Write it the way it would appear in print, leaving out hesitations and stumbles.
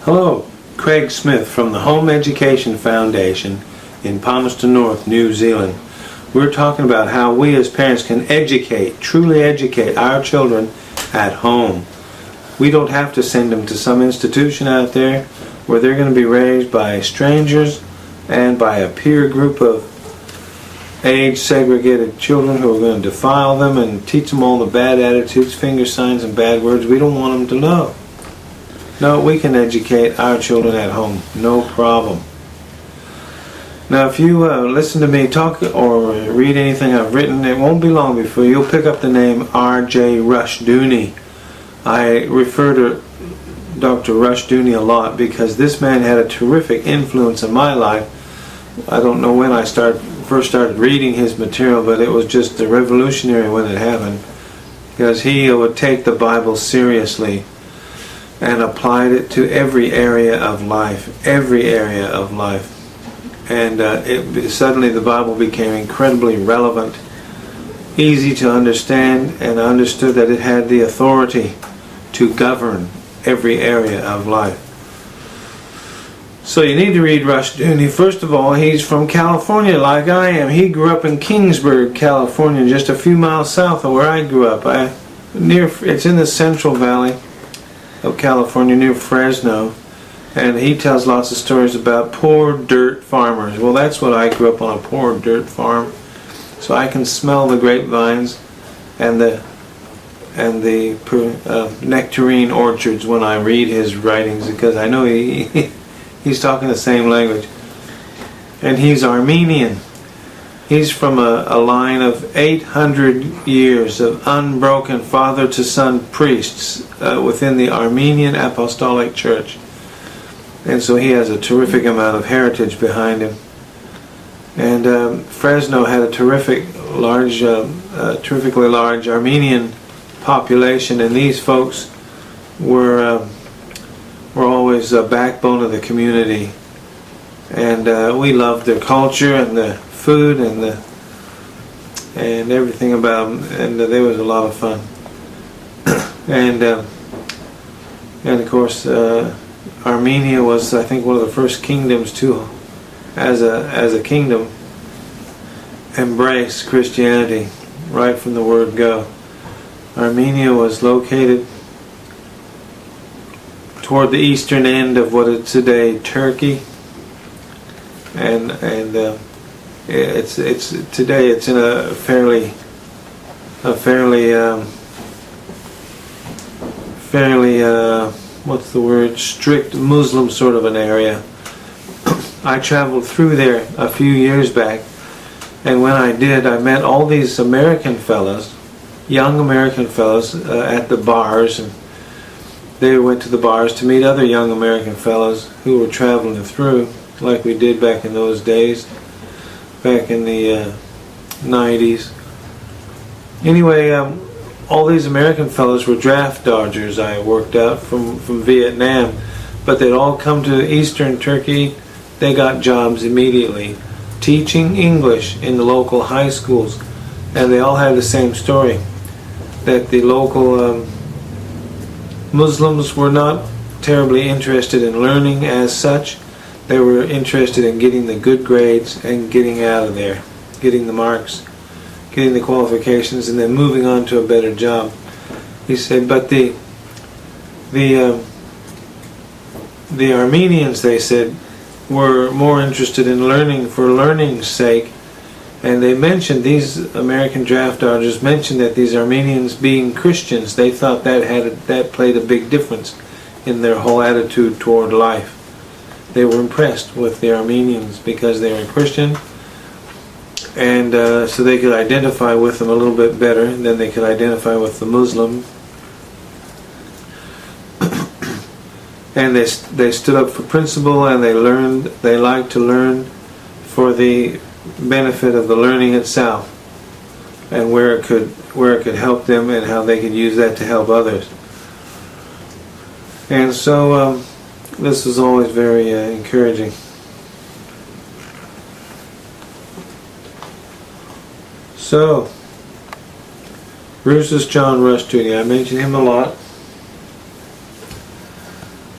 Hello, Craig Smith from the Home Education Foundation in Palmerston North, New Zealand. We're talking about how we as parents can truly educate our children at home. We don't have to send them to some institution out there where they're going to be raised by strangers and by a peer group of age-segregated children who are going to defile them and teach them all the bad attitudes, finger signs, and bad words we don't want them to know. No, we can educate our children at home, no problem. Now, if you listen to me talk or read anything I've written, it won't be long before you'll pick up the name R.J. Rushdoony. I refer to Dr. Rushdoony a lot because this man had a terrific influence in my life. I don't know when I first started reading his material, but it was just revolutionary when it happened, because he would take the Bible seriously and applied it to every area of life, and suddenly the Bible became incredibly relevant, easy to understand, and I understood that it had the authority to govern every area of life. So you need to read Rushdoony. First of all, he's from California like I am. He grew up in Kingsburg, California, just a few miles south of where I grew up. It's in the Central Valley of California near Fresno, and he tells lots of stories about poor dirt farmers. Well, that's what I grew up on, a poor dirt farm. So I can smell the grapevines and the nectarine orchards when I read his writings, because I know he's talking the same language. And he's Armenian. He's from a line of 800 years of unbroken father-to-son priests within the Armenian Apostolic Church. And so he has a terrific amount of heritage behind him. And Fresno had a terrifically large Armenian population, and these folks were always a backbone of the community. And we loved their culture and the food and everything about them, and there was a lot of fun. and of course, Armenia was, I think, one of the first kingdoms to, as a kingdom, embrace Christianity right from the word go. Armenia was located toward the eastern end of what is today Turkey, and it's today it's in a fairly what's the word, strict Muslim sort of an area. I traveled through there a few years back, and when I did, I met all these American fellows, young American fellows, at the bars, and they went to the bars to meet other young American fellows who were traveling through, like we did back in those days, back in the 90s. Anyway, all these American fellows were draft dodgers, I worked out, from Vietnam, but they'd all come to eastern Turkey. They got jobs immediately teaching English in the local high schools, and they all had the same story, that the local Muslims were not terribly interested in learning as such. They were interested in getting the good grades and getting out of there, getting the marks, getting the qualifications, and then moving on to a better job. He said, but the Armenians, they said, were more interested in learning for learning's sake. And they mentioned, these American draft dodgers mentioned, that these Armenians, being Christians, they thought that played a big difference in their whole attitude toward life. They were impressed with the Armenians because they were Christian, and so they could identify with them a little bit better than they could identify with the Muslim. And they stood up for principle, and they liked to learn for the benefit of the learning itself, and where it could help them, and how they could use that to help others. And so this was always very encouraging. So, Bruce's John Rushdoony, I mention him a lot.